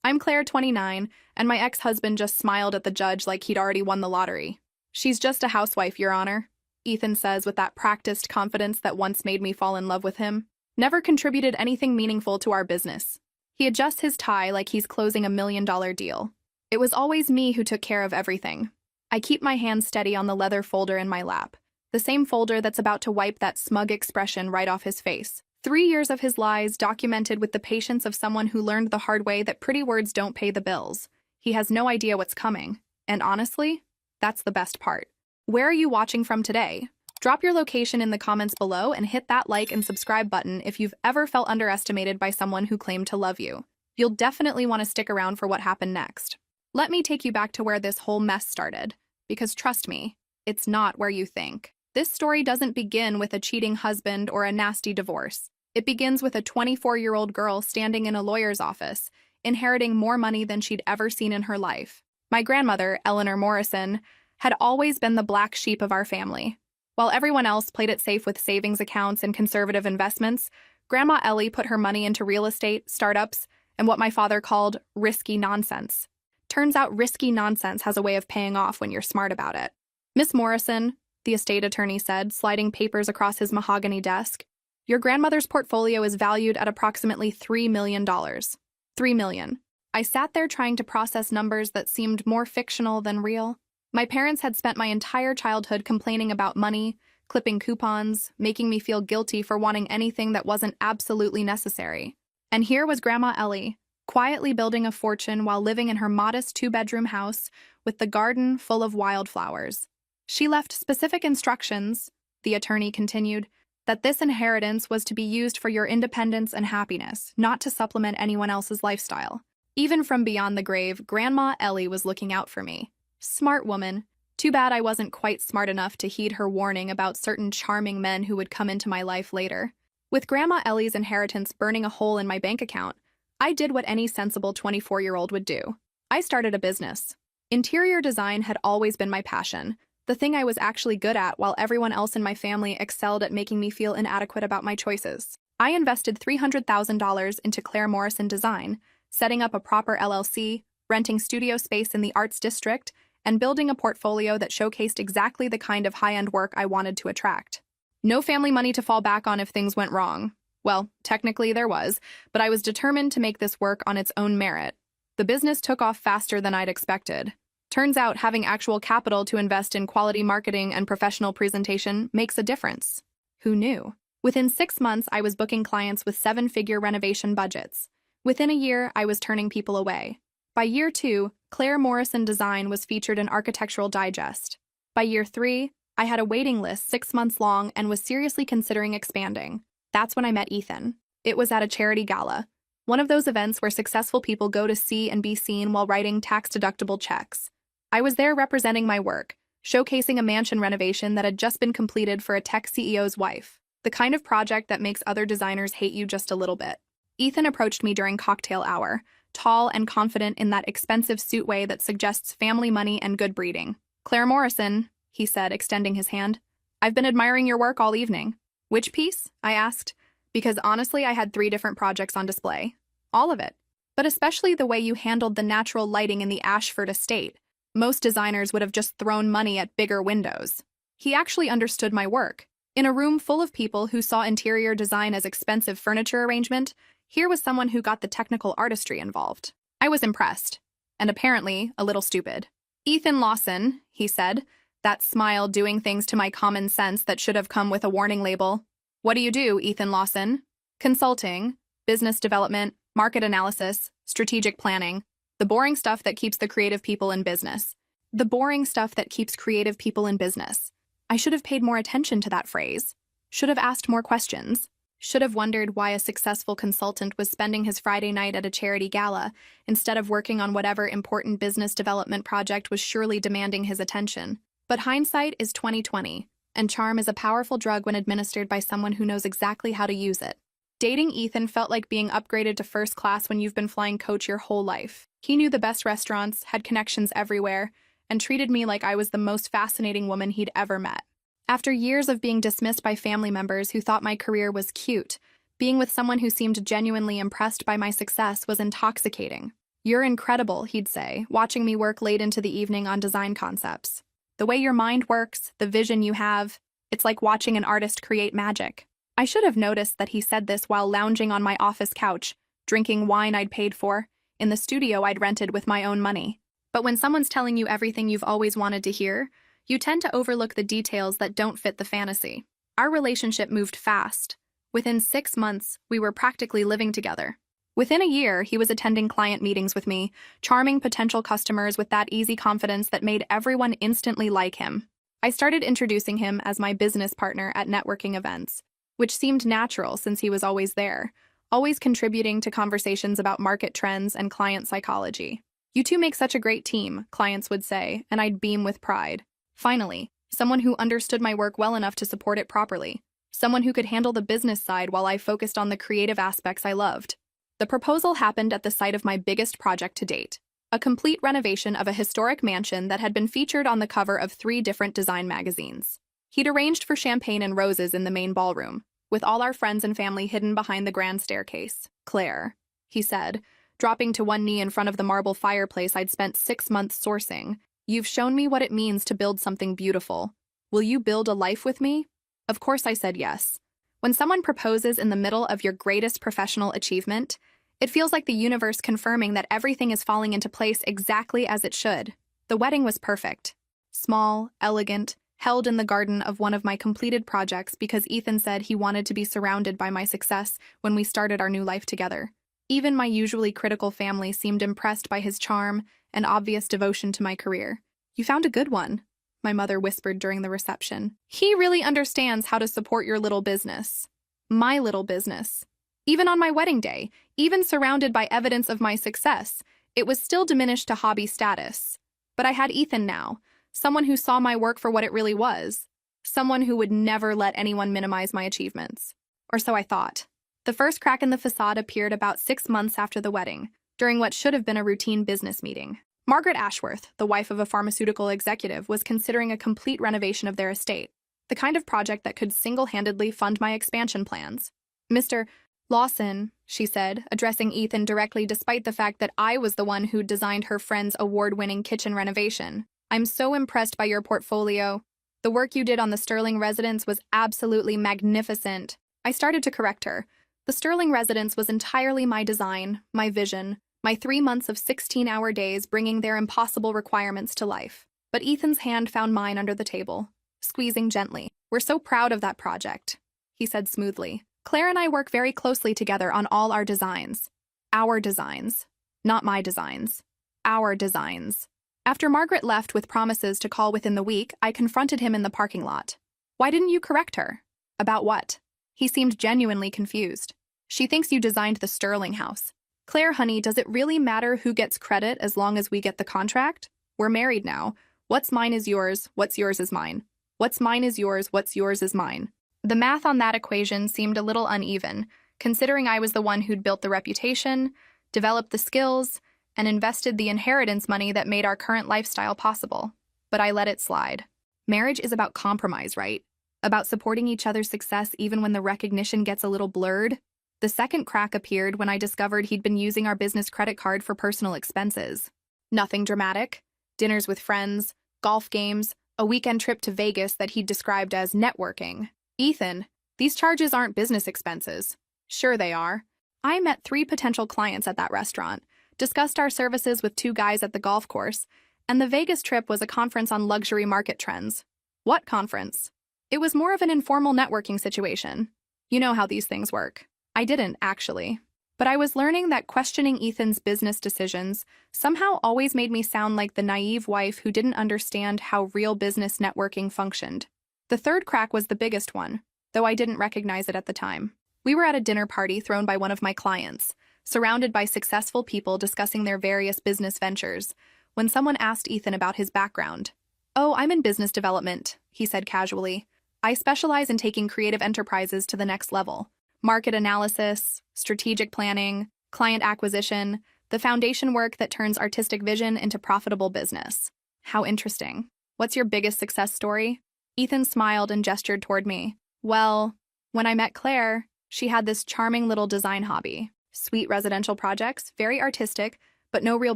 I'm Claire, 29, and my ex-husband just smiled at the judge like he'd already won the lottery. She's just a housewife, Your Honor, Ethan says with that practiced confidence that once made me fall in love with him. Never contributed anything meaningful to our business. He adjusts his tie like he's closing $1 million deal. It was always me who took care of everything. I keep my hand steady on the leather folder in my lap, the same folder that's about to wipe that smug expression right off his face. 3 years of his lies documented with the patience of someone who learned the hard way that pretty words don't pay the bills. He has no idea what's coming. And honestly, that's the best part. Where are you watching from today? Drop your location in the comments below and hit that like and subscribe button if you've ever felt underestimated by someone who claimed to love you. You'll definitely want to stick around for what happened next. Let me take you back to where this whole mess started, because trust me, it's not where you think. This story doesn't begin with a cheating husband or a nasty divorce. It begins with a 24-year-old girl standing in a lawyer's office, inheriting more money than she'd ever seen in her life. My grandmother, Eleanor Morrison, had always been the black sheep of our family. While everyone else played it safe with savings accounts and conservative investments, Grandma Ellie put her money into real estate, startups, and what my father called risky nonsense. Turns out risky nonsense has a way of paying off when you're smart about it. Miss Morrison, the estate attorney said, sliding papers across his mahogany desk, your grandmother's portfolio is valued at approximately $3 million. $3 million. I sat there trying to process numbers that seemed more fictional than real. My parents had spent my entire childhood complaining about money, clipping coupons, making me feel guilty for wanting anything that wasn't absolutely necessary. And here was Grandma Ellie, quietly building a fortune while living in her modest 2-bedroom house with the garden full of wildflowers. She left specific instructions, the attorney continued, that this inheritance was to be used for your independence and happiness, not to supplement anyone else's lifestyle. Even from beyond the grave, Grandma Ellie was looking out for me. Smart woman. Too bad I wasn't quite smart enough to heed her warning about certain charming men who would come into my life later. With Grandma Ellie's inheritance burning a hole in my bank account, I did what any sensible 24-year-old would do. I started a business. Interior design had always been my passion, the thing I was actually good at while everyone else in my family excelled at making me feel inadequate about my choices. I invested $300,000 into Claire Morrison Design, setting up a proper LLC, renting studio space in the Arts District, and building a portfolio that showcased exactly the kind of high-end work I wanted to attract. No family money to fall back on if things went wrong. Well, technically there was, but I was determined to make this work on its own merit. The business took off faster than I'd expected. Turns out having actual capital to invest in quality marketing and professional presentation makes a difference. Who knew? Within 6 months, I was booking clients with 7-figure renovation budgets. Within a year, I was turning people away. By year 2, Claire Morrison Design was featured in Architectural Digest. By year 3, I had a waiting list 6 months long and was seriously considering expanding. That's when I met Ethan. It was at a charity gala, one of those events where successful people go to see and be seen while writing tax-deductible checks. I was there representing my work, showcasing a mansion renovation that had just been completed for a tech CEO's wife, the kind of project that makes other designers hate you just a little bit. Ethan approached me during cocktail hour, tall and confident in that expensive suit way that suggests family money and good breeding. Claire Morrison, he said, extending his hand. I've been admiring your work all evening. Which piece? I asked, because honestly I had 3 different projects on display. All of it. But especially the way you handled the natural lighting in the Ashford estate. Most designers would have just thrown money at bigger windows. He actually understood my work. In a room full of people who saw interior design as expensive furniture arrangement, here was someone who got the technical artistry involved. I was impressed, and apparently a little stupid. Ethan Lawson, he said, that smile doing things to my common sense that should have come with a warning label. What do you do, Ethan Lawson? Consulting, business development, market analysis, strategic planning. The boring stuff that keeps the creative people in business. The boring stuff that keeps creative people in business. I should have paid more attention to that phrase. Should have asked more questions. Should have wondered why a successful consultant was spending his Friday night at a charity gala instead of working on whatever important business development project was surely demanding his attention. But hindsight is 20/20, and charm is a powerful drug when administered by someone who knows exactly how to use it. Dating Ethan felt like being upgraded to first class when you've been flying coach your whole life. He knew the best restaurants, had connections everywhere, and treated me like I was the most fascinating woman he'd ever met. After years of being dismissed by family members who thought my career was cute, being with someone who seemed genuinely impressed by my success was intoxicating. "You're incredible," he'd say, watching me work late into the evening on design concepts. "The way your mind works, the vision you have, it's like watching an artist create magic." I should have noticed that he said this while lounging on my office couch, drinking wine I'd paid for, in the studio I'd rented with my own money. But when someone's telling you everything you've always wanted to hear, you tend to overlook the details that don't fit the fantasy. Our relationship moved fast. Within 6 months, we were practically living together. Within a year, he was attending client meetings with me, charming potential customers with that easy confidence that made everyone instantly like him. I started introducing him as my business partner at networking events, which seemed natural since he was always there, always contributing to conversations about market trends and client psychology. "You two make such a great team," clients would say, and I'd beam with pride. Finally, someone who understood my work well enough to support it properly. Someone who could handle the business side while I focused on the creative aspects I loved. The proposal happened at the site of my biggest project to date, a complete renovation of a historic mansion that had been featured on the cover of 3 different design magazines. He'd arranged for champagne and roses in the main ballroom, with all our friends and family hidden behind the grand staircase. "Claire," he said, dropping to one knee in front of the marble fireplace I'd spent 6 months sourcing, "you've shown me what it means to build something beautiful. Will you build a life with me?" Of course I said yes. When someone proposes in the middle of your greatest professional achievement, it feels like the universe confirming that everything is falling into place exactly as it should. The wedding was perfect. Small, elegant, held in the garden of one of my completed projects because Ethan said he wanted to be surrounded by my success when we started our new life together. Even my usually critical family seemed impressed by his charm and obvious devotion to my career. "You found a good one," my mother whispered during the reception. "He really understands how to support your little business." My little business. Even on my wedding day, even surrounded by evidence of my success, it was still diminished to hobby status. But I had Ethan now, someone who saw my work for what it really was, someone who would never let anyone minimize my achievements. Or so I thought. The first crack in the facade appeared about 6 months after the wedding, during what should have been a routine business meeting. Margaret Ashworth, the wife of a pharmaceutical executive, was considering a complete renovation of their estate, the kind of project that could single-handedly fund my expansion plans. "Mr. Lawson," she said, addressing Ethan directly despite the fact that I was the one who designed her friend's award-winning kitchen renovation. "I'm so impressed by your portfolio. The work you did on the Sterling residence was absolutely magnificent." I started to correct her. The Sterling residence was entirely my design, my vision, my 3 months of 16-hour days bringing their impossible requirements to life. But Ethan's hand found mine under the table, squeezing gently. "We're so proud of that project," he said smoothly. "Claire and I work very closely together on all our designs. Our designs. Not my designs. Our designs." After Margaret left with promises to call within the week, I confronted him in the parking lot. "Why didn't you correct her?" "About what?" He seemed genuinely confused. "She thinks you designed the Sterling house." "Claire, honey, does it really matter who gets credit as long as we get the contract? We're married now. What's mine is yours, what's yours is mine. What's mine is yours, what's yours is mine." The math on that equation seemed a little uneven, considering I was the one who'd built the reputation, developed the skills, and invested the inheritance money that made our current lifestyle possible. But I let it slide. Marriage is about compromise, right? About supporting each other's success even when the recognition gets a little blurred. The second crack appeared when I discovered he'd been using our business credit card for personal expenses. Nothing dramatic. Dinners with friends, golf games, a weekend trip to Vegas that he'd described as networking. "Ethan, these charges aren't business expenses." "Sure they are." I met 3 potential clients at that restaurant, discussed our services with 2 guys at the golf course, and the Vegas trip was a conference on luxury market trends. What conference? It was more of an informal networking situation. You know how these things work. I didn't, actually. But I was learning that questioning Ethan's business decisions somehow always made me sound like the naive wife who didn't understand how real business networking functioned. The third crack was the biggest one, though I didn't recognize it at the time. We were at a dinner party thrown by one of my clients, surrounded by successful people discussing their various business ventures, when someone asked Ethan about his background. "Oh, I'm in business development," he said casually. "I specialize in taking creative enterprises to the next level. Market analysis, strategic planning, client acquisition, the foundation work that turns artistic vision into profitable business." "How interesting. What's your biggest success story?" Ethan smiled and gestured toward me. "Well, when I met Claire, she had this charming little design hobby. Sweet residential projects, very artistic, but no real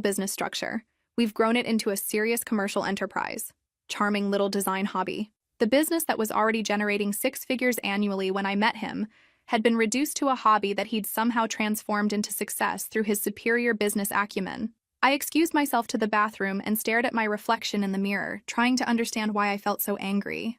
business structure. We've grown it into a serious commercial enterprise. Charming little design hobby. The business that was already generating 6 figures annually when I met him had been reduced to a hobby that he'd somehow transformed into success through his superior business acumen. I excused myself to the bathroom and stared at my reflection in the mirror, trying to understand why I felt so angry.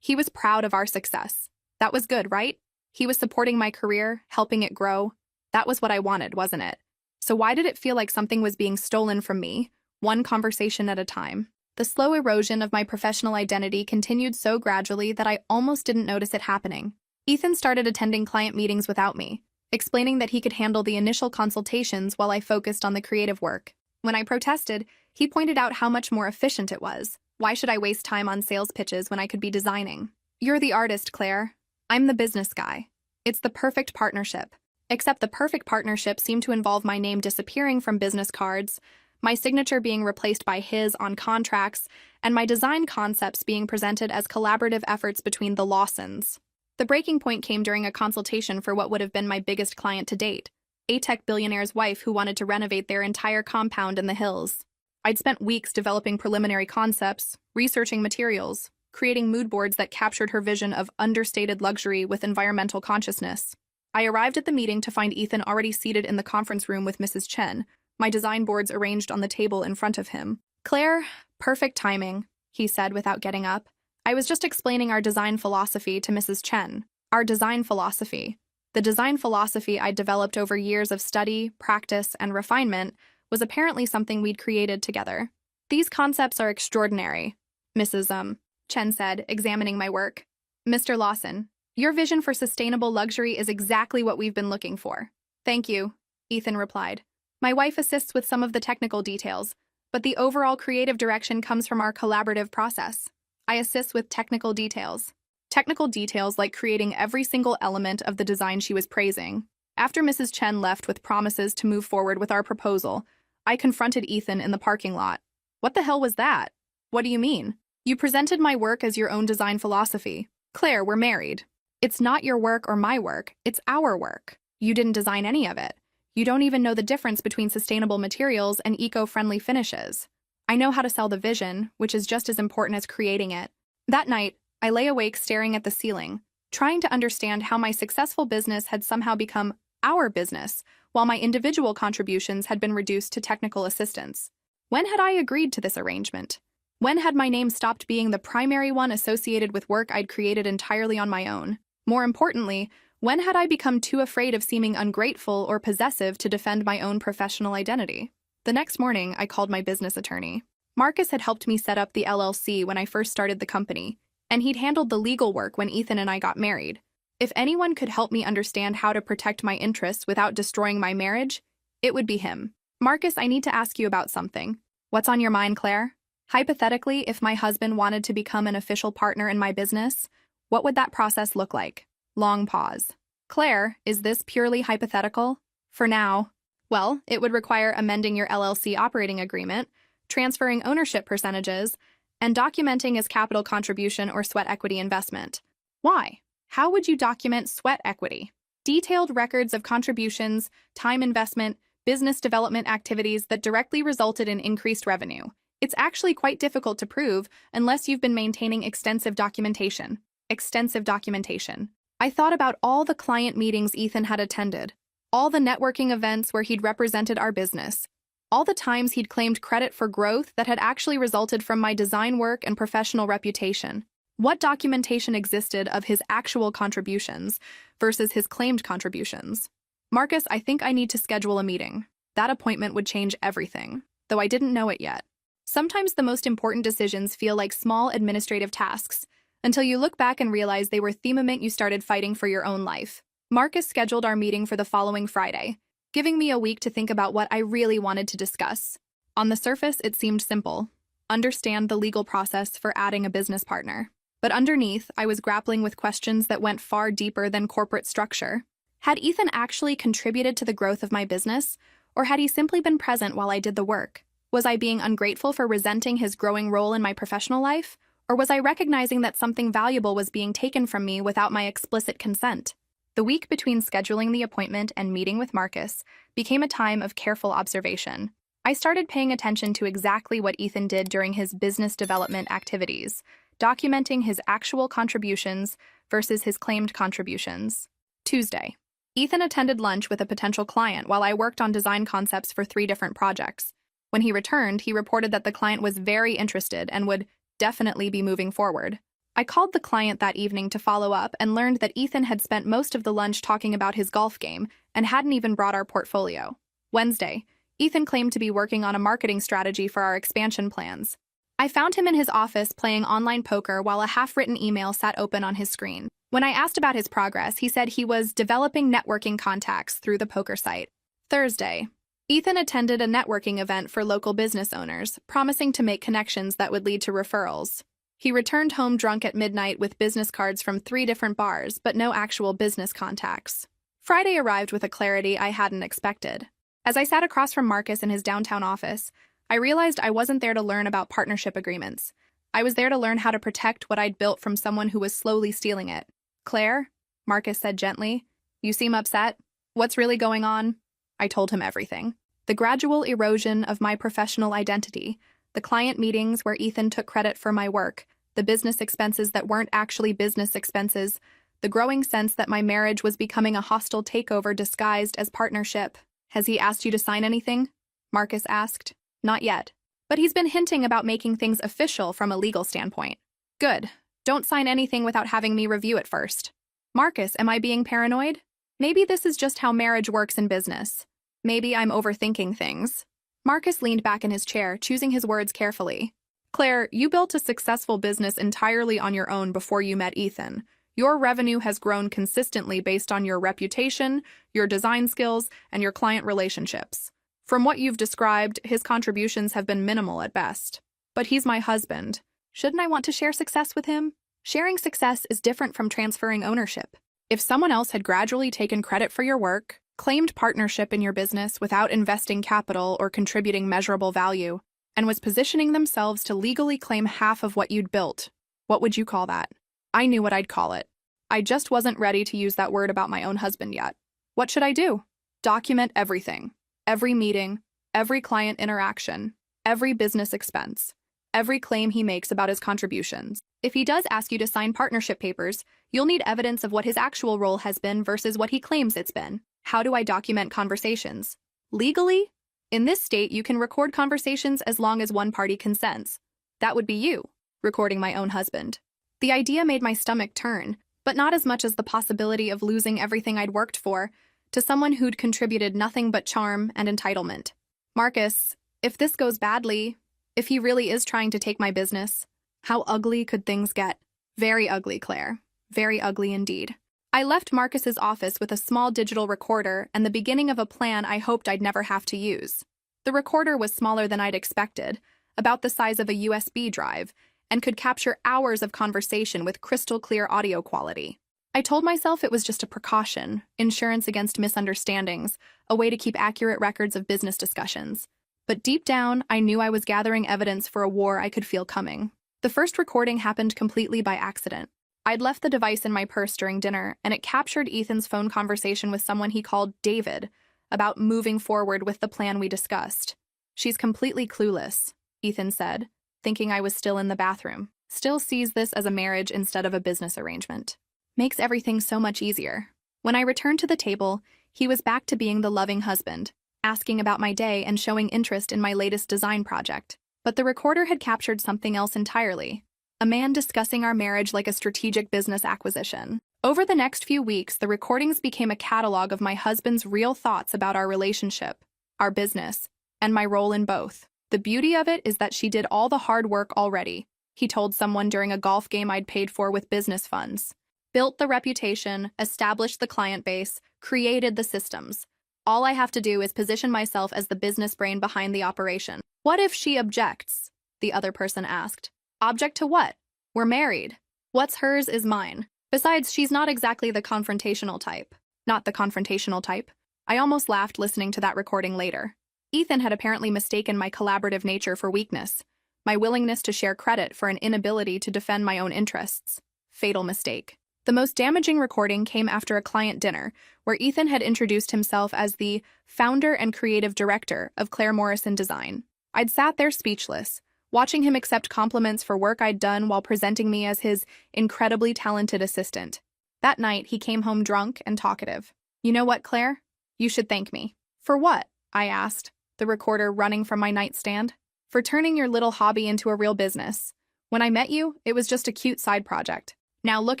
He was proud of our success. That was good, right? He was supporting my career, helping it grow. That was what I wanted, wasn't it? So why did it feel like something was being stolen from me, one conversation at a time? The slow erosion of my professional identity continued so gradually that I almost didn't notice it happening. Ethan started attending client meetings without me, explaining that he could handle the initial consultations while I focused on the creative work. When I protested, he pointed out how much more efficient it was. Why should I waste time on sales pitches when I could be designing? You're the artist, Claire. I'm the business guy. It's the perfect partnership. Except the perfect partnership seemed to involve my name disappearing from business cards, my signature being replaced by his on contracts, and my design concepts being presented as collaborative efforts between the Lawsons. The breaking point came during a consultation for what would have been my biggest client to date, a tech billionaire's wife who wanted to renovate their entire compound in the hills. I'd spent weeks developing preliminary concepts, researching materials, creating mood boards that captured her vision of understated luxury with environmental consciousness. I arrived at the meeting to find Ethan already seated in the conference room with Mrs. Chen, my design boards arranged on the table in front of him. Claire, perfect timing, he said without getting up. I was just explaining our design philosophy to Mrs. Chen. Our design philosophy. The design philosophy I'd developed over years of study, practice, and refinement was apparently something we'd created together. These concepts are extraordinary, Mrs. Chen said, examining my work. Mr. Lawson, your vision for sustainable luxury is exactly what we've been looking for. Thank you, Ethan replied. My wife assists with some of the technical details, but the overall creative direction comes from our collaborative process. I assist with technical details. Technical details like creating every single element of the design she was praising. After Mrs. Chen left with promises to move forward with our proposal, I confronted Ethan in the parking lot. What the hell was that? What do you mean? You presented my work as your own design philosophy. Claire, we're married. It's not your work or my work, it's our work. You didn't design any of it. You don't even know the difference between sustainable materials and eco-friendly finishes. I know how to sell the vision, which is just as important as creating it. That night, I lay awake staring at the ceiling, trying to understand how my successful business had somehow become our business, while my individual contributions had been reduced to technical assistance. When had I agreed to this arrangement? When had my name stopped being the primary one associated with work I'd created entirely on my own? More importantly, when had I become too afraid of seeming ungrateful or possessive to defend my own professional identity? The next morning, I called my business attorney. Marcus had helped me set up the LLC when I first started the company, and he'd handled the legal work when Ethan and I got married. If anyone could help me understand how to protect my interests without destroying my marriage, it would be him. Marcus, I need to ask you about something. What's on your mind, Claire? Hypothetically, if my husband wanted to become an official partner in my business, what would that process look like? Long pause. Claire, is this purely hypothetical? For now. Well, it would require amending your LLC operating agreement, transferring ownership percentages, and documenting as capital contribution or sweat equity investment. Why? How would you document sweat equity? Detailed records of contributions, time investment, business development activities that directly resulted in increased revenue. It's actually quite difficult to prove unless you've been maintaining extensive documentation. Extensive documentation. I thought about all the client meetings Ethan had attended, all the networking events where he'd represented our business, all the times he'd claimed credit for growth that had actually resulted from my design work and professional reputation. What documentation existed of his actual contributions versus his claimed contributions? Marcus, I think I need to schedule a meeting. That appointment would change everything, though I didn't know it yet. Sometimes the most important decisions feel like small administrative tasks, until you look back and realize they were the moment you started fighting for your own life. Marcus scheduled our meeting for the following Friday, giving me a week to think about what I really wanted to discuss. On the surface, it seemed simple. Understand the legal process for adding a business partner. But underneath, I was grappling with questions that went far deeper than corporate structure. Had Ethan actually contributed to the growth of my business, or had he simply been present while I did the work? Was I being ungrateful for resenting his growing role in my professional life? Or was I recognizing that something valuable was being taken from me without my explicit consent? The week between scheduling the appointment and meeting with Marcus became a time of careful observation. I started paying attention to exactly what Ethan did during his business development activities, documenting his actual contributions versus his claimed contributions. Tuesday. Ethan attended lunch with a potential client while I worked on design concepts for 3 different projects. When he returned, he reported that the client was very interested and would definitely be moving forward. I called the client that evening to follow up and learned that Ethan had spent most of the lunch talking about his golf game and hadn't even brought our portfolio. Wednesday. Ethan claimed to be working on a marketing strategy for our expansion plans. I found him in his office playing online poker while a half-written email sat open on his screen. When I asked about his progress, he said he was developing networking contacts through the poker site. Thursday. Ethan attended a networking event for local business owners, promising to make connections that would lead to referrals. He returned home drunk at midnight with business cards from 3 different bars, but no actual business contacts. Friday arrived with a clarity I hadn't expected. As I sat across from Marcus in his downtown office, I realized I wasn't there to learn about partnership agreements. I was there to learn how to protect what I'd built from someone who was slowly stealing it. "Claire," Marcus said gently, "you seem upset. What's really going on?" I told him everything. The gradual erosion of my professional identity, the client meetings where Ethan took credit for my work, the business expenses that weren't actually business expenses, the growing sense that my marriage was becoming a hostile takeover disguised as partnership. "Has he asked you to sign anything?" Marcus asked. "Not yet. But he's been hinting about making things official from a legal standpoint." "Good. Don't sign anything without having me review it first." "Marcus, am I being paranoid? Maybe this is just how marriage works in business. Maybe I'm overthinking things." Marcus leaned back in his chair, choosing his words carefully. "Claire, you built a successful business entirely on your own before you met Ethan. Your revenue has grown consistently based on your reputation, your design skills, and your client relationships. From what you've described, his contributions have been minimal at best. But he's my husband. Shouldn't I want to share success with him? Sharing success is different from transferring ownership. If someone else had gradually taken credit for your work, claimed partnership in your business without investing capital or contributing measurable value, and was positioning themselves to legally claim half of what you'd built, what would you call that?" I knew what I'd call it. I just wasn't ready to use that word about my own husband yet. What should I do? Document everything. Every meeting, every client interaction, every business expense, every claim he makes about his contributions. If he does ask you to sign partnership papers, you'll need evidence of what his actual role has been versus what he claims it's been. How do I document conversations? Legally? In this state, you can record conversations as long as one party consents. That would be you, recording my own husband. The idea made my stomach turn, but not as much as the possibility of losing everything I'd worked for to someone who'd contributed nothing but charm and entitlement. "Marcus, if this goes badly, if he really is trying to take my business, how ugly could things get?" "Very ugly, Claire. Very ugly indeed." I left Marcus's office with a small digital recorder and the beginning of a plan I hoped I'd never have to use. The recorder was smaller than I'd expected, about the size of a USB drive, and could capture hours of conversation with crystal-clear audio quality. I told myself it was just a precaution, insurance against misunderstandings, a way to keep accurate records of business discussions. But deep down, I knew I was gathering evidence for a war I could feel coming. The first recording happened completely by accident. I'd left the device in my purse during dinner, and it captured Ethan's phone conversation with someone he called David about moving forward with the plan we discussed. "She's completely clueless," Ethan said, thinking I was still in the bathroom. "Still sees this as a marriage instead of a business arrangement. Makes everything so much easier." When I returned to the table, he was back to being the loving husband, asking about my day and showing interest in my latest design project. But the recorder had captured something else entirely. A man discussing our marriage like a strategic business acquisition. Over the next few weeks, the recordings became a catalog of my husband's real thoughts about our relationship, our business, and my role in both. "The beauty of it is that she did all the hard work already," he told someone during a golf game I'd paid for with business funds. "Built the reputation, established the client base, created the systems. All I have to do is position myself as the business brain behind the operation." "What if she objects?" the other person asked. "Object to what? We're married. What's hers is mine. Besides, she's not exactly the confrontational type." Not the confrontational type. I almost laughed listening to that recording later. Ethan had apparently mistaken my collaborative nature for weakness, my willingness to share credit for an inability to defend my own interests. Fatal mistake. The most damaging recording came after a client dinner, where Ethan had introduced himself as the founder and creative director of Claire Morrison Design. I'd sat there speechless, watching him accept compliments for work I'd done while presenting me as his incredibly talented assistant. That night, he came home drunk and talkative. "You know what, Claire? You should thank me." "For what?" I asked, the recorder running from my nightstand. "For turning your little hobby into a real business. When I met you, it was just a cute side project. Now look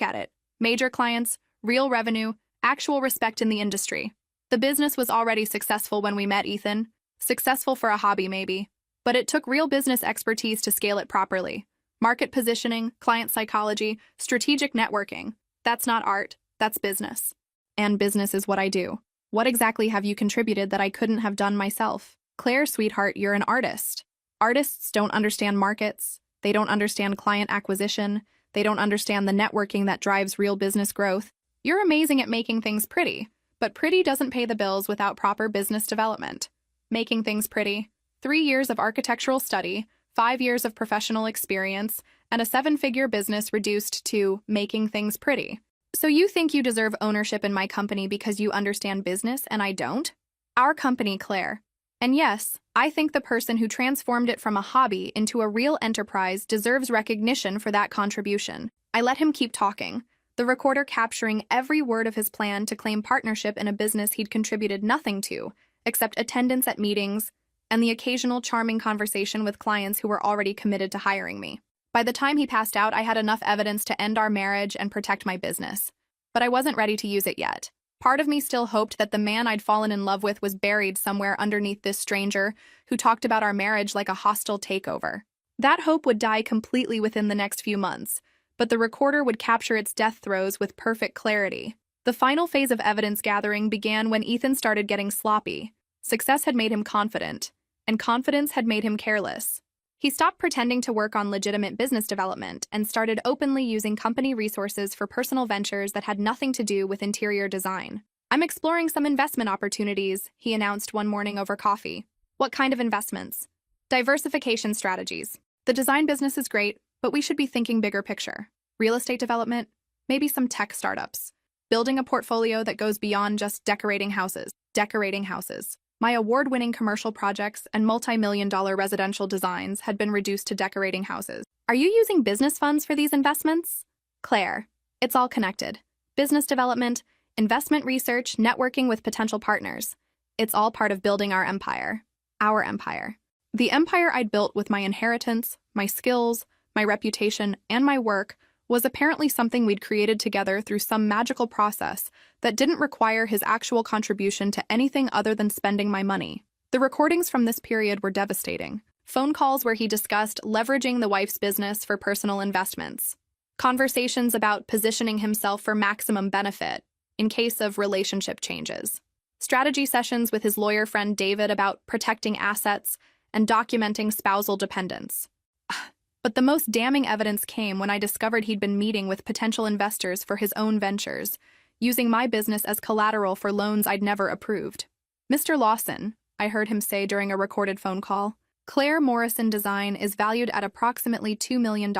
at it. Major clients, real revenue, actual respect in the industry. The business was already successful when we met, Ethan. Successful for a hobby, maybe. But it took real business expertise to scale it properly. Market positioning, client psychology, strategic networking. That's not art, that's business. And business is what I do. What exactly have you contributed that I couldn't have done myself?" "Claire, sweetheart, you're an artist. Artists don't understand markets. They don't understand client acquisition. They don't understand the networking that drives real business growth. You're amazing at making things pretty, but pretty doesn't pay the bills without proper business development. Making things pretty. 3 years of architectural study, 5 years of professional experience, and a 7-figure business reduced to making things pretty. So you think you deserve ownership in my company because you understand business and I don't? Our company, Claire. And yes, I think the person who transformed it from a hobby into a real enterprise deserves recognition for that contribution." I let him keep talking, the recorder capturing every word of his plan to claim partnership in a business he'd contributed nothing to, except attendance at meetings and the occasional charming conversation with clients who were already committed to hiring me. By the time he passed out, I had enough evidence to end our marriage and protect my business. But I wasn't ready to use it yet. Part of me still hoped that the man I'd fallen in love with was buried somewhere underneath this stranger who talked about our marriage like a hostile takeover. That hope would die completely within the next few months, but the recorder would capture its death throes with perfect clarity. The final phase of evidence gathering began when Ethan started getting sloppy. Success had made him confident, and confidence had made him careless. He stopped pretending to work on legitimate business development and started openly using company resources for personal ventures that had nothing to do with interior design. "I'm exploring some investment opportunities," he announced one morning over coffee. "What kind of investments?" "Diversification strategies. The design business is great, but we should be thinking bigger picture. Real estate development, maybe some tech startups. Building a portfolio that goes beyond just decorating houses. Decorating houses. My award-winning commercial projects and multi-million-dollar residential designs had been reduced to decorating houses. Are you using business funds for these investments?" "Claire, it's all connected. Business development, investment research, networking with potential partners. It's all part of building our empire. Our empire. The empire I'd built with my inheritance, my skills, my reputation, and my work was apparently something we'd created together through some magical process that didn't require his actual contribution to anything other than spending my money. The recordings from this period were devastating. Phone calls where he discussed leveraging the wife's business for personal investments. Conversations about positioning himself for maximum benefit in case of relationship changes. Strategy sessions with his lawyer friend David about protecting assets and documenting spousal dependence. But the most damning evidence came when I discovered he'd been meeting with potential investors for his own ventures, using my business as collateral for loans I'd never approved. "Mr. Lawson," I heard him say during a recorded phone call, "Claire Morrison Design is valued at approximately $2 million.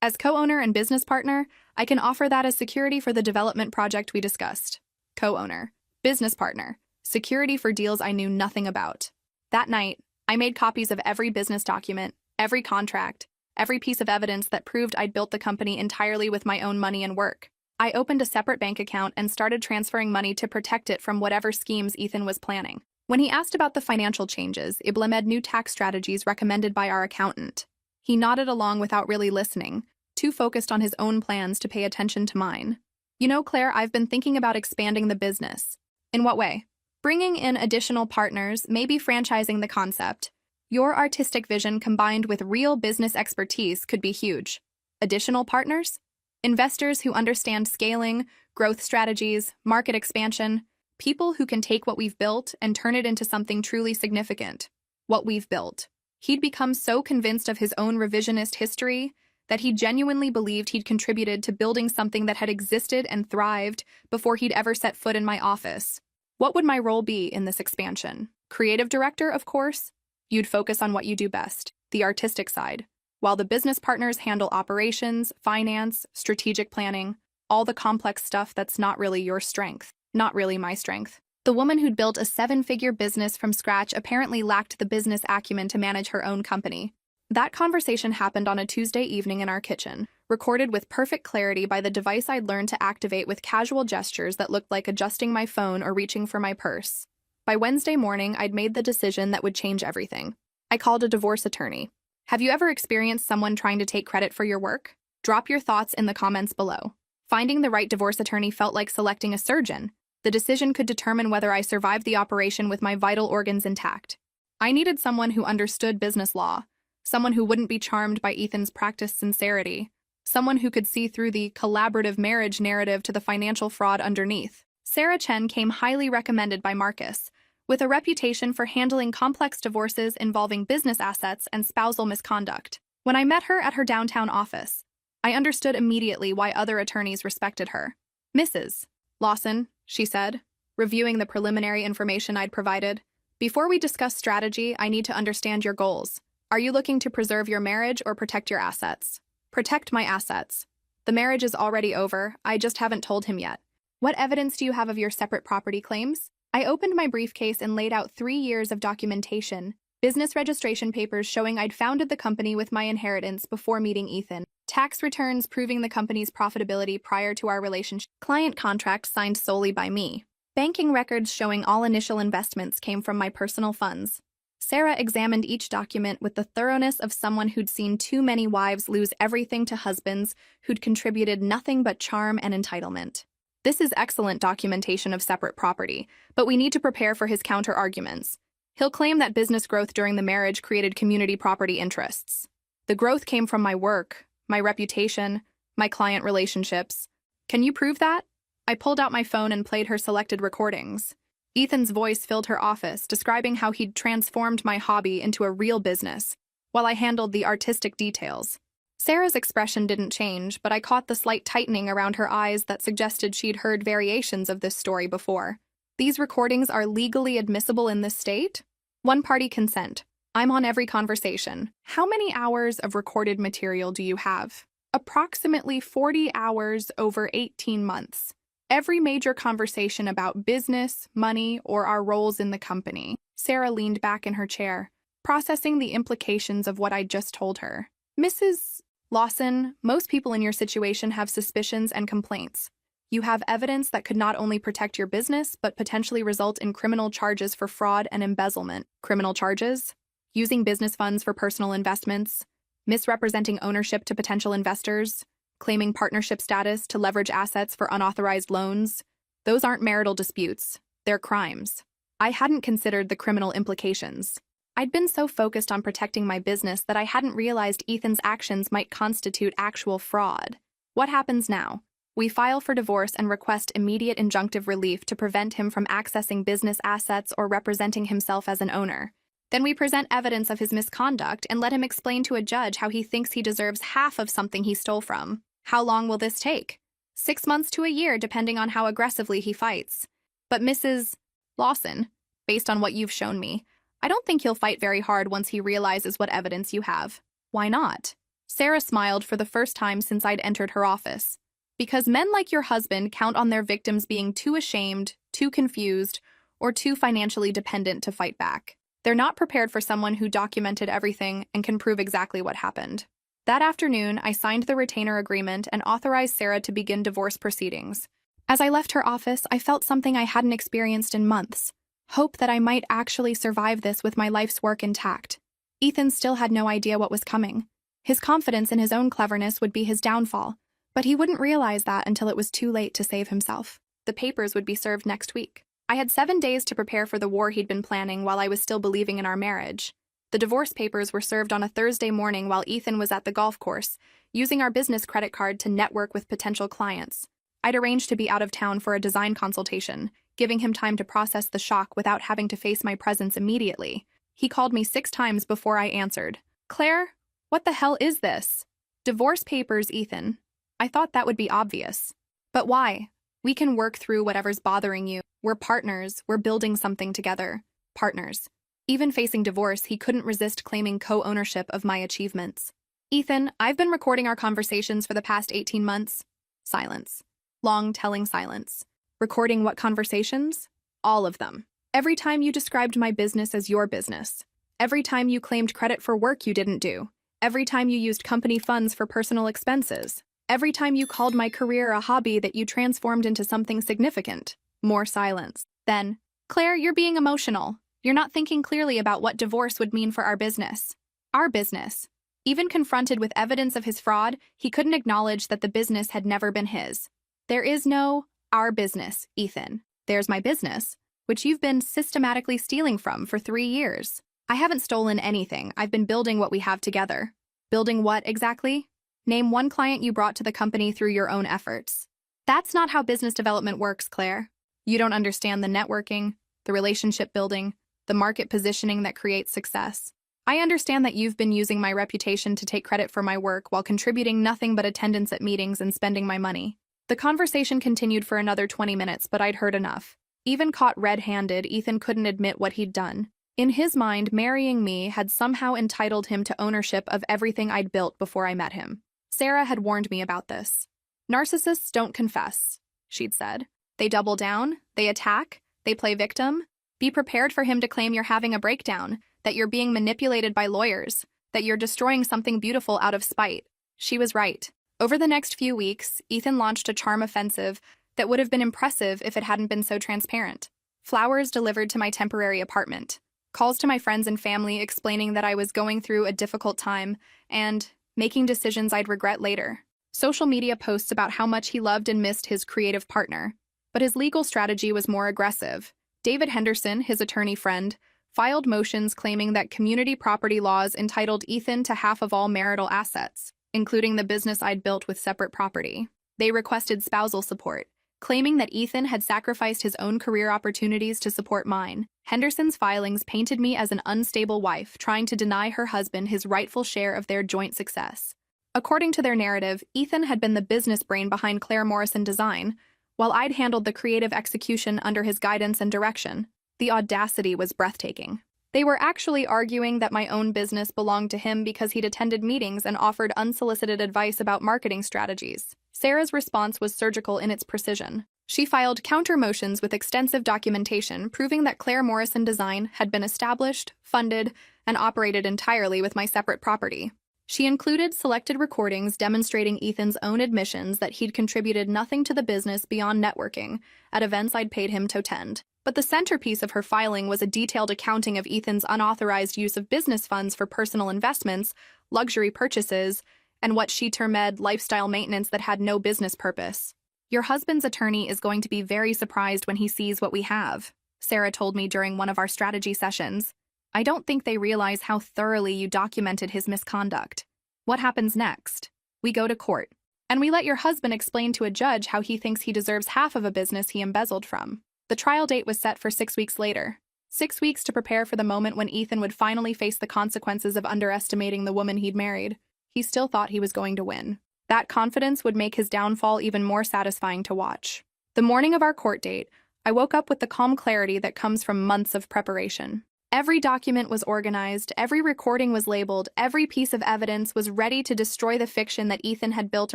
As co-owner and business partner, I can offer that as security for the development project we discussed." Co-owner, business partner, security for deals I knew nothing about. That night, I made copies of every business document, every contract, every piece of evidence that proved I'd built the company entirely with my own money and work. I opened a separate bank account and started transferring money to protect it from whatever schemes Ethan was planning. When he asked about the financial changes, implemented new tax strategies recommended by our accountant. He nodded along without really listening, too focused on his own plans to pay attention to mine. "You know, Claire, I've been thinking about expanding the business." "In what way?" "Bringing in additional partners, maybe franchising the concept. Your artistic vision combined with real business expertise could be huge." "Additional partners?" "Investors who understand scaling, growth strategies, market expansion. People who can take what we've built and turn it into something truly significant." What we've built. He'd become so convinced of his own revisionist history that he genuinely believed he'd contributed to building something that had existed and thrived before he'd ever set foot in my office. What would my role be in this expansion? Creative director, of course. You'd focus on what you do best, the artistic side, while the business partners handle operations, finance, strategic planning. All the complex stuff that's not really your strength, not really my strength. The woman who'd built a seven-figure business from scratch apparently lacked the business acumen to manage her own company. That conversation happened on a Tuesday evening in our kitchen, recorded with perfect clarity by the device I'd learned to activate with casual gestures that looked like adjusting my phone or reaching for my purse. By Wednesday morning, I'd made the decision that would change everything. I called a divorce attorney. Have you ever experienced someone trying to take credit for your work? Drop your thoughts in the comments below. Finding the right divorce attorney felt like selecting a surgeon. The decision could determine whether I survived the operation with my vital organs intact. I needed someone who understood business law, someone who wouldn't be charmed by Ethan's practiced sincerity, someone who could see through the collaborative marriage narrative to the financial fraud underneath. Sarah Chen came highly recommended by Marcus, with a reputation for handling complex divorces involving business assets and spousal misconduct. When I met her at her downtown office, I understood immediately why other attorneys respected her. "Mrs. Lawson," she said, reviewing the preliminary information I'd provided, "before we discuss strategy, I need to understand your goals. Are you looking to preserve your marriage or protect your assets?" "Protect my assets. The marriage is already over, I just haven't told him yet." "What evidence do you have of your separate property claims?" I opened my briefcase and laid out 3 years of documentation, business registration papers showing I'd founded the company with my inheritance before meeting Ethan, tax returns proving the company's profitability prior to our relationship, client contracts signed solely by me, banking records showing all initial investments came from my personal funds. Sarah examined each document with the thoroughness of someone who'd seen too many wives lose everything to husbands who'd contributed nothing but charm and entitlement. "This is excellent documentation of separate property, but we need to prepare for his counter-arguments. He'll claim that business growth during the marriage created community property interests. The growth came from my work, my reputation, my client relationships. Can you prove that?" I pulled out my phone and played her selected recordings. Ethan's voice filled her office, describing how he'd transformed my hobby into a real business, while I handled the artistic details. Sarah's expression didn't change, but I caught the slight tightening around her eyes that suggested she'd heard variations of this story before. "These recordings are legally admissible in this state?" "One-party consent. I'm on every conversation." "How many hours of recorded material do you have?" "Approximately 40 hours over 18 months. Every major conversation about business, money, or our roles in the company." Sarah leaned back in her chair, processing the implications of what I'd just told her. "Mrs. Lawson, most people in your situation have suspicions and complaints. You have evidence that could not only protect your business, but potentially result in criminal charges for fraud and embezzlement." "Criminal charges?" "Using business funds for personal investments, misrepresenting ownership to potential investors, claiming partnership status to leverage assets for unauthorized loans. Those aren't marital disputes, they're crimes." I hadn't considered the criminal implications. I'd been so focused on protecting my business that I hadn't realized Ethan's actions might constitute actual fraud. What happens now? We file for divorce and request immediate injunctive relief to prevent him from accessing business assets or representing himself as an owner. Then we present evidence of his misconduct and let him explain to a judge how he thinks he deserves half of something he stole from. How long will this take? 6 months to a year, depending on how aggressively he fights. "But Mrs. Lawson, based on what you've shown me, I don't think he'll fight very hard once he realizes what evidence you have." "Why not?" Sarah smiled for the first time since I'd entered her office. "Because men like your husband count on their victims being too ashamed, too confused, or too financially dependent to fight back. They're not prepared for someone who documented everything and can prove exactly what happened." That afternoon, I signed the retainer agreement and authorized Sarah to begin divorce proceedings. As I left her office, I felt something I hadn't experienced in months. Hope that I might actually survive this with my life's work intact. Ethan still had no idea what was coming. His confidence in his own cleverness would be his downfall, but he wouldn't realize that until it was too late to save himself. The papers would be served next week. I had 7 days to prepare for the war he'd been planning while I was still believing in our marriage. The divorce papers were served on a Thursday morning while Ethan was at the golf course, using our business credit card to network with potential clients. I'd arranged to be out of town for a design consultation, giving him time to process the shock without having to face my presence immediately. He called me 6 times before I answered. "Claire, what the hell is this?" "Divorce papers, Ethan." I thought that would be obvious. "But why? We can work through whatever's bothering you. We're partners, we're building something together." Partners. Even facing divorce, he couldn't resist claiming co-ownership of my achievements. "Ethan, I've been recording our conversations for the past 18 months. Silence. Long, telling silence. Recording what conversations? All of them. Every time you described my business as your business. Every time you claimed credit for work you didn't do. Every time you used company funds for personal expenses. Every time you called my career a hobby that you transformed into something significant. More silence. Then, Claire, you're being emotional. You're not thinking clearly about what divorce would mean for our business. Our business. Even confronted with evidence of his fraud, he couldn't acknowledge that the business had never been his. There is no our business, Ethan. There's my business, which you've been systematically stealing from for 3 years. I haven't stolen anything. I've been building what we have together. Building what exactly? Name one client you brought to the company through your own efforts. That's not how business development works, Claire. You don't understand the networking, the relationship building, the market positioning that creates success. I understand that you've been using my reputation to take credit for my work while contributing nothing but attendance at meetings and spending my money. The conversation continued for another 20 minutes, but I'd heard enough. Even caught red-handed, Ethan couldn't admit what he'd done. In his mind, marrying me had somehow entitled him to ownership of everything I'd built before I met him. Sarah had warned me about this. Narcissists don't confess, she'd said. They double down, they attack, they play victim. Be prepared for him to claim you're having a breakdown, that you're being manipulated by lawyers, that you're destroying something beautiful out of spite. She was right. Over the next few weeks, Ethan launched a charm offensive that would have been impressive if it hadn't been so transparent. Flowers delivered to my temporary apartment. Calls to my friends and family explaining that I was going through a difficult time and making decisions I'd regret later. Social media posts about how much he loved and missed his creative partner. But his legal strategy was more aggressive. David Henderson, his attorney friend, filed motions claiming that community property laws entitled Ethan to half of all marital assets, including the business I'd built with separate property. They requested spousal support, claiming that Ethan had sacrificed his own career opportunities to support mine. Henderson's filings painted me as an unstable wife trying to deny her husband his rightful share of their joint success. According to their narrative, Ethan had been the business brain behind Claire Morrison Design, while I'd handled the creative execution under his guidance and direction. The audacity was breathtaking. They were actually arguing that my own business belonged to him because he'd attended meetings and offered unsolicited advice about marketing strategies. Sarah's response was surgical in its precision. She filed counter motions with extensive documentation proving that Claire Morrison Design had been established, funded, and operated entirely with my separate property. She included selected recordings demonstrating Ethan's own admissions that he'd contributed nothing to the business beyond networking at events I'd paid him to attend. But the centerpiece of her filing was a detailed accounting of Ethan's unauthorized use of business funds for personal investments, luxury purchases, and what she termed lifestyle maintenance that had no business purpose. Your husband's attorney is going to be very surprised when he sees what we have, Sarah told me during one of our strategy sessions. I don't think they realize how thoroughly you documented his misconduct. What happens next? We go to court, and we let your husband explain to a judge how he thinks he deserves half of a business he embezzled from. The trial date was set for 6 weeks later. 6 weeks to prepare for the moment when Ethan would finally face the consequences of underestimating the woman he'd married. He still thought he was going to win. That confidence would make his downfall even more satisfying to watch. The morning of our court date, I woke up with the calm clarity that comes from months of preparation. Every document was organized, every recording was labeled, every piece of evidence was ready to destroy the fiction that Ethan had built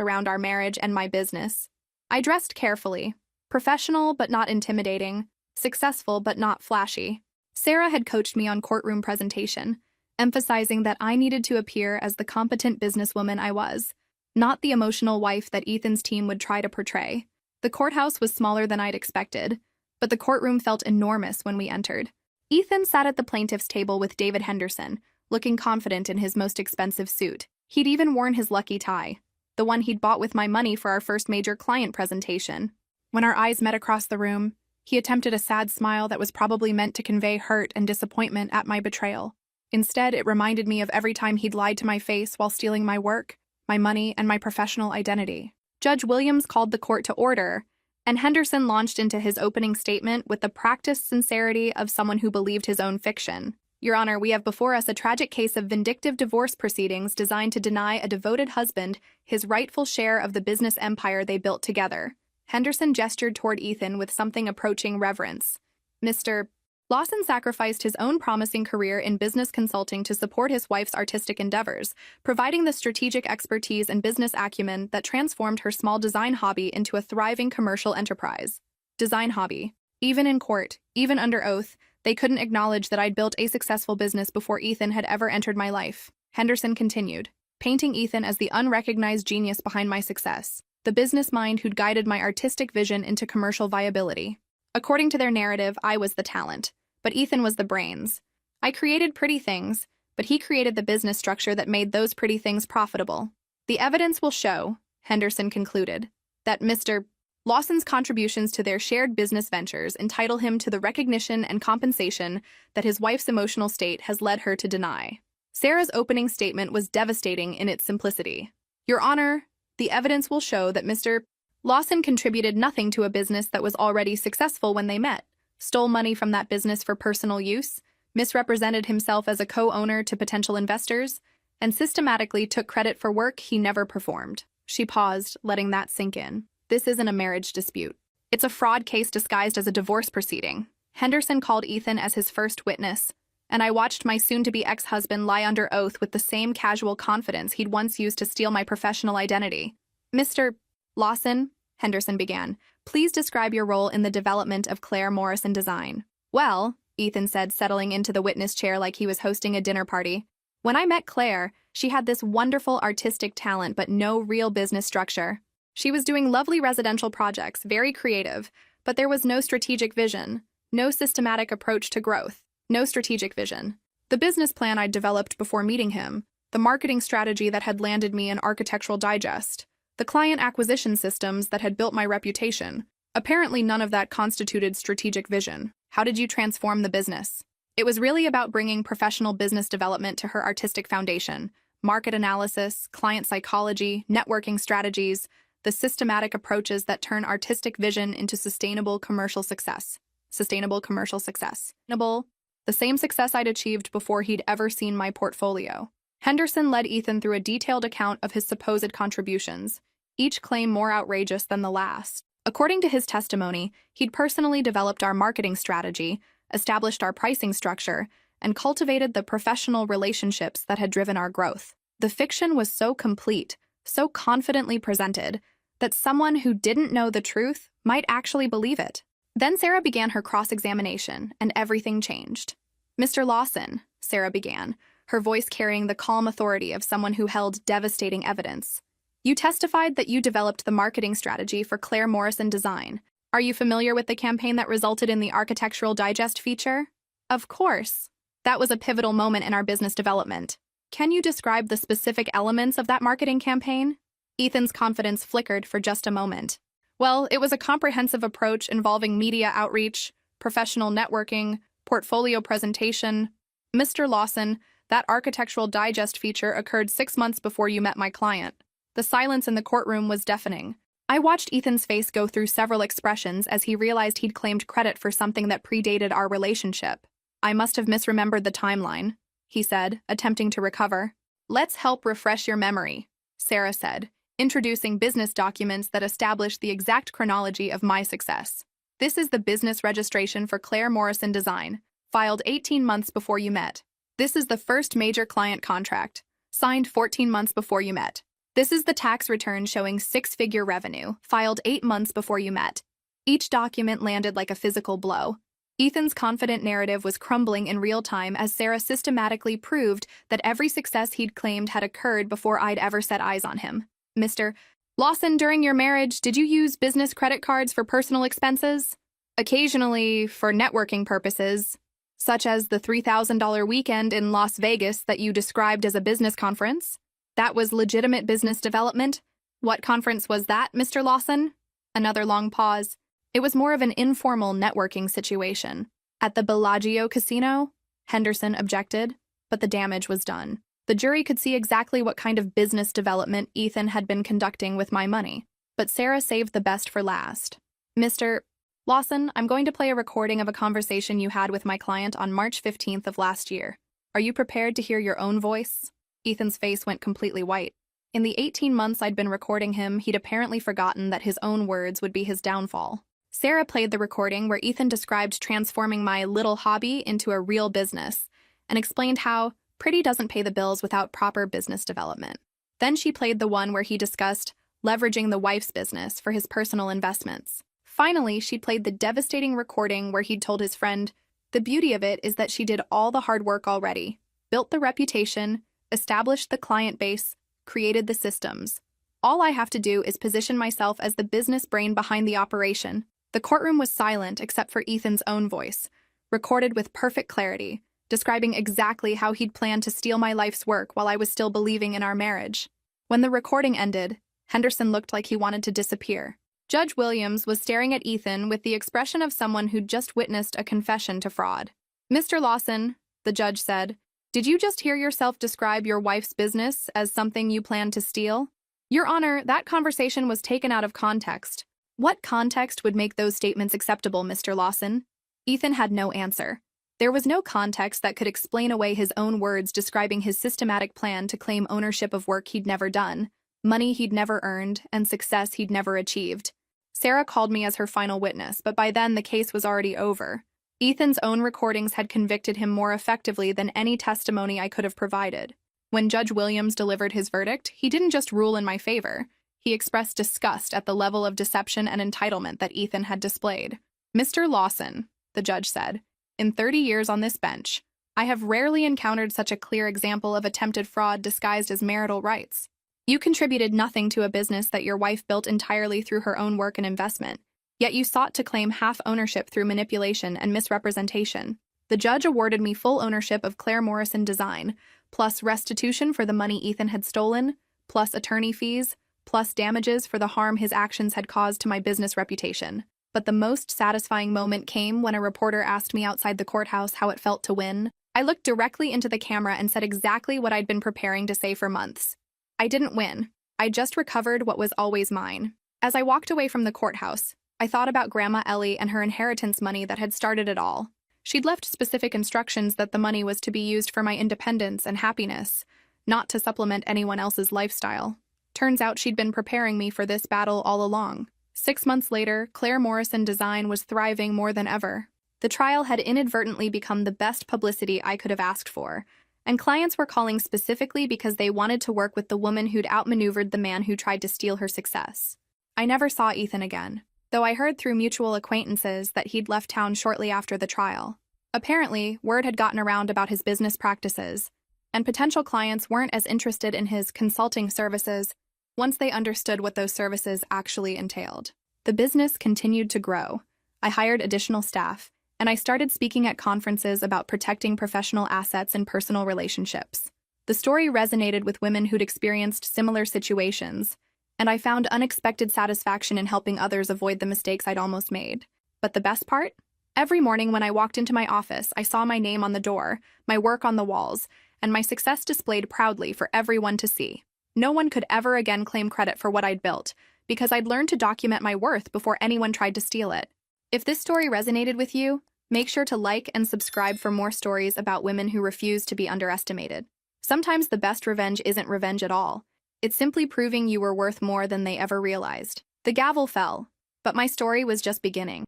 around our marriage and my business. I dressed carefully, professional but not intimidating, successful but not flashy. Sarah had coached me on courtroom presentation, emphasizing that I needed to appear as the competent businesswoman I was, not the emotional wife that Ethan's team would try to portray. The courthouse was smaller than I'd expected, but the courtroom felt enormous when we entered. Ethan sat at the plaintiff's table with David Henderson, looking confident in his most expensive suit. He'd even worn his lucky tie, the one he'd bought with my money for our first major client presentation. When our eyes met across the room, he attempted a sad smile that was probably meant to convey hurt and disappointment at my betrayal. Instead, it reminded me of every time he'd lied to my face while stealing my work, my money, and my professional identity. Judge Williams called the court to order, and Henderson launched into his opening statement with the practiced sincerity of someone who believed his own fiction. Your Honor, we have before us a tragic case of vindictive divorce proceedings designed to deny a devoted husband his rightful share of the business empire they built together. Henderson gestured toward Ethan with something approaching reverence. Mr. Lawson sacrificed his own promising career in business consulting to support his wife's artistic endeavors, providing the strategic expertise and business acumen that transformed her small design hobby into a thriving commercial enterprise. Design hobby. Even in court, even under oath, they couldn't acknowledge that I'd built a successful business before Ethan had ever entered my life. Henderson continued, painting Ethan as the unrecognized genius behind my success, the business mind who'd guided my artistic vision into commercial viability. According to their narrative, I was the talent, but Ethan was the brains. I created pretty things, but he created the business structure that made those pretty things profitable. The evidence will show, Henderson concluded, that Mr. Lawson's contributions to their shared business ventures entitle him to the recognition and compensation that his wife's emotional state has led her to deny. Sarah's opening statement was devastating in its simplicity. Your Honor, the evidence will show that Mr. Lawson contributed nothing to a business that was already successful when they met, stole money from that business for personal use, misrepresented himself as a co-owner to potential investors, and systematically took credit for work he never performed. She paused, letting that sink in. This isn't a marriage dispute. It's a fraud case disguised as a divorce proceeding. Henderson called Ethan as his first witness, and I watched my soon-to-be ex-husband lie under oath with the same casual confidence he'd once used to steal my professional identity. Mr. Lawson, Henderson began, please describe your role in the development of Claire Morrison design. Well, Ethan said, settling into the witness chair like he was hosting a dinner party. When I met Claire, she had this wonderful artistic talent but no real business structure. She was doing lovely residential projects, very creative, but there was no strategic vision, no systematic approach to growth, no strategic vision. The business plan I'd developed before meeting him, the marketing strategy that had landed me in Architectural Digest, the client acquisition systems that had built my reputation, apparently none of that constituted strategic vision. How did you transform the business? It was really about bringing professional business development to her artistic foundation, market analysis, client psychology, networking strategies, the systematic approaches that turn artistic vision into sustainable commercial success. Sustainable commercial success. The same success I'd achieved before he'd ever seen my portfolio. Henderson led Ethan through a detailed account of his supposed contributions, each claim more outrageous than the last. According to his testimony, he'd personally developed our marketing strategy, established our pricing structure, and cultivated the professional relationships that had driven our growth. The fiction was so complete, so confidently presented, that someone who didn't know the truth might actually believe it. Then Sarah began her cross-examination, and everything changed. Mr. Lawson, Sarah began, her voice carrying the calm authority of someone who held devastating evidence. You testified that you developed the marketing strategy for Claire Morrison Design. Are you familiar with the campaign that resulted in the Architectural Digest feature? Of course. That was a pivotal moment in our business development. Can you describe the specific elements of that marketing campaign? Ethan's confidence flickered for just a moment. Well, it was a comprehensive approach involving media outreach, professional networking, portfolio presentation. Mr. Lawson, that Architectural Digest feature occurred 6 months before you met my client. The silence in the courtroom was deafening. I watched Ethan's face go through several expressions as he realized he'd claimed credit for something that predated our relationship. I must have misremembered the timeline, he said, attempting to recover. Let's help refresh your memory, Sarah said, introducing business documents that established the exact chronology of my success. This is the business registration for Claire Morrison Design, filed 18 months before you met. This is the first major client contract, signed 14 months before you met. This is the tax return showing 6-figure revenue, filed 8 months before you met. Each document landed like a physical blow. Ethan's confident narrative was crumbling in real time as Sarah systematically proved that every success he'd claimed had occurred before I'd ever set eyes on him. Mr. Lawson, during your marriage, did you use business credit cards for personal expenses? Occasionally, for networking purposes, such as the $3,000 weekend in Las Vegas that you described as a business conference. That was legitimate business development. What conference was that, Mr. Lawson? Another long pause. It was more of an informal networking situation. At the Bellagio Casino? Henderson objected, but the damage was done. The jury could see exactly what kind of business development Ethan had been conducting with my money. But Sarah saved the best for last. Mr. Lawson, I'm going to play a recording of a conversation you had with my client on March 15th of last year. Are you prepared to hear your own voice? Ethan's face went completely white. In the 18 months I'd been recording him, he'd apparently forgotten that his own words would be his downfall. Sarah played the recording where Ethan described transforming my little hobby into a real business and explained how Pretty doesn't pay the bills without proper business development. Then she played the one where he discussed leveraging the wife's business for his personal investments. Finally, she played the devastating recording where he'd told his friend, the beauty of it is that she did all the hard work already, built the reputation, established the client base, created the systems. All I have to do is position myself as the business brain behind the operation. The courtroom was silent except for Ethan's own voice, recorded with perfect clarity, describing exactly how he'd planned to steal my life's work while I was still believing in our marriage. When the recording ended, Henderson looked like he wanted to disappear. Judge Williams was staring at Ethan with the expression of someone who'd just witnessed a confession to fraud. "Mr. Lawson," the judge said, "did you just hear yourself describe your wife's business as something you planned to steal?" "Your Honor, that conversation was taken out of context." "What context would make those statements acceptable, Mr. Lawson?" Ethan had no answer. There was no context that could explain away his own words describing his systematic plan to claim ownership of work he'd never done, money he'd never earned, and success he'd never achieved. Sarah called me as her final witness, but by then the case was already over. Ethan's own recordings had convicted him more effectively than any testimony I could have provided. When Judge Williams delivered his verdict, he didn't just rule in my favor. He expressed disgust at the level of deception and entitlement that Ethan had displayed. "Mr. Lawson," the judge said, "in 30 years on this bench, I have rarely encountered such a clear example of attempted fraud disguised as marital rights. You contributed nothing to a business that your wife built entirely through her own work and investment, yet you sought to claim half ownership through manipulation and misrepresentation. The judge awarded me full ownership of Claire Morrison Design, plus restitution for the money Ethan had stolen, plus attorney fees, plus damages for the harm his actions had caused to my business reputation. But the most satisfying moment came when a reporter asked me outside the courthouse how it felt to win. I looked directly into the camera and said exactly what I'd been preparing to say for months. I didn't win. I just recovered what was always mine." As I walked away from the courthouse, I thought about Grandma Ellie and her inheritance money that had started it all. She'd left specific instructions that the money was to be used for my independence and happiness, not to supplement anyone else's lifestyle. Turns out she'd been preparing me for this battle all along. 6 months later, Claire Morrison Design was thriving more than ever. The trial had inadvertently become the best publicity I could have asked for, and clients were calling specifically because they wanted to work with the woman who'd outmaneuvered the man who tried to steal her success. I never saw Ethan again, though I heard through mutual acquaintances that he'd left town shortly after the trial. Apparently, word had gotten around about his business practices, and potential clients weren't as interested in his consulting services once they understood what those services actually entailed. The business continued to grow. I hired additional staff, and I started speaking at conferences about protecting professional assets and personal relationships. The story resonated with women who'd experienced similar situations, and I found unexpected satisfaction in helping others avoid the mistakes I'd almost made. But the best part? Every morning when I walked into my office, I saw my name on the door, my work on the walls, and my success displayed proudly for everyone to see. No one could ever again claim credit for what I'd built, because I'd learned to document my worth before anyone tried to steal it. If this story resonated with you, make sure to like and subscribe for more stories about women who refuse to be underestimated. Sometimes the best revenge isn't revenge at all. It's simply proving you were worth more than they ever realized. The gavel fell, but my story was just beginning.